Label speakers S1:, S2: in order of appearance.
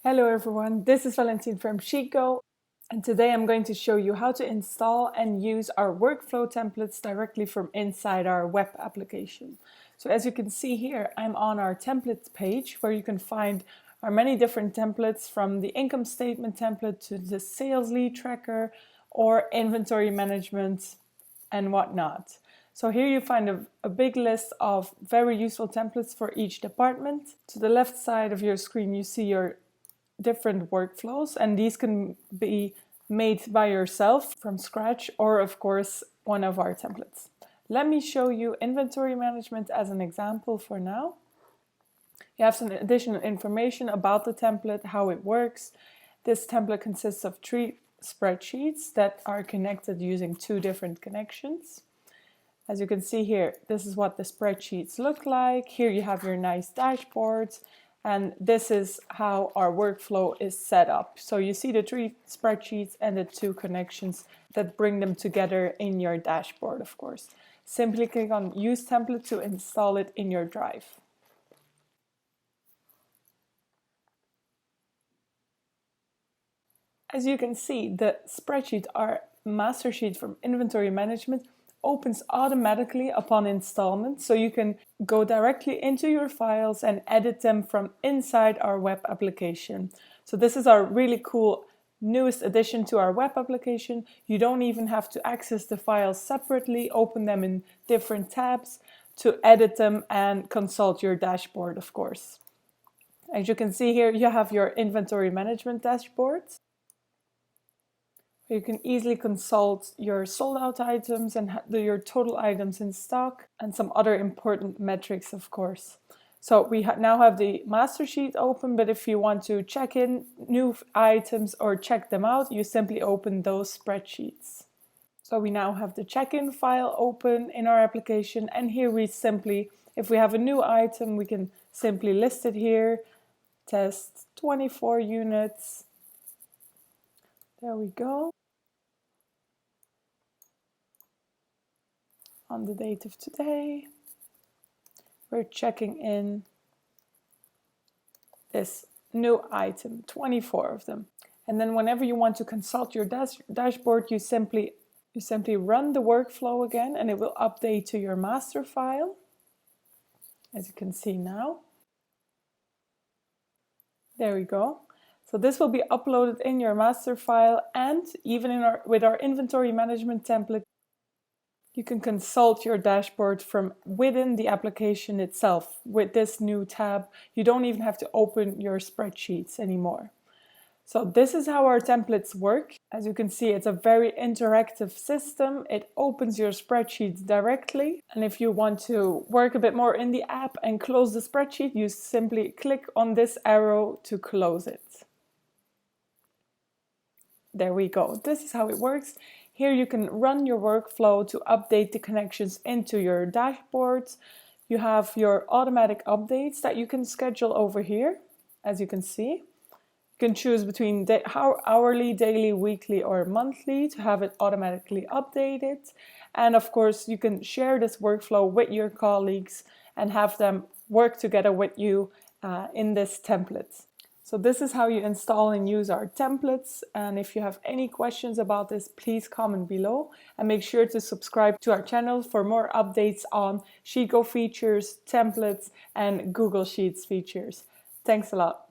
S1: Hello everyone, this is Valentine from Sheetgo, and today I'm going to show you how to install and use our workflow templates directly from inside our web application. So as you can see here, I'm on our templates page where you can find our many different templates, from the income statement template to the sales lead tracker or inventory management and whatnot. So here you find a big list of very useful templates for each department. To the left side of your screen you see your different workflows, and these can be made by yourself from scratch or of course one of our templates. Let me show you inventory management as an example for now. You have some additional information about the template, how it works. This template consists of 3 spreadsheets that are connected using 2 different connections. As you can see here, this is what the spreadsheets look like. Here you have your nice dashboards. And this is how our workflow is set up. So you see the 3 spreadsheets and the 2 connections that bring them together in your dashboard, of course. Simply click on Use Template to install it in your drive. As you can see, the spreadsheet, our master sheet from inventory management, opens automatically upon installment, so you can go directly into your files and edit them from inside our web application. So this is our really cool newest addition to our web application. You don't even have to access the files separately, open them in different tabs to edit them and consult your dashboard, of course. As you can see here, you have your inventory management dashboard. You can easily consult your sold out items and your total items in stock and some other important metrics, of course. So we now have the master sheet open, but if you want to check in new items or check them out, you simply open those spreadsheets. So we now have the check-in file open in our application, and here we simply, if we have a new item, we can simply list it here, test 24 units. There we go. On the date of today, we're checking in this new item, 24 of them. And then whenever you want to consult your dashboard, you simply run the workflow again, and it will update to your master file, as you can see now. There we go. So this will be uploaded in your master file, and even with our inventory management template, you can consult your dashboard from within the application itself with this new tab. You don't even have to open your spreadsheets anymore. So this is how our templates work. As you can see, it's a very interactive system. It opens your spreadsheets directly. And if you want to work a bit more in the app and close the spreadsheet, you simply click on this arrow to close it. There we go. This is how it works. Here you can run your workflow to update the connections into your dashboards. You have your automatic updates that you can schedule over here, as you can see. You can choose between hourly, daily, weekly, or monthly to have it automatically updated. And of course, you can share this workflow with your colleagues and have them work together with you in this template. So this is how you install and use our templates. And if you have any questions about this, please comment below, and make sure to subscribe to our channel for more updates on Sheetgo features, templates, and Google Sheets features. Thanks a lot.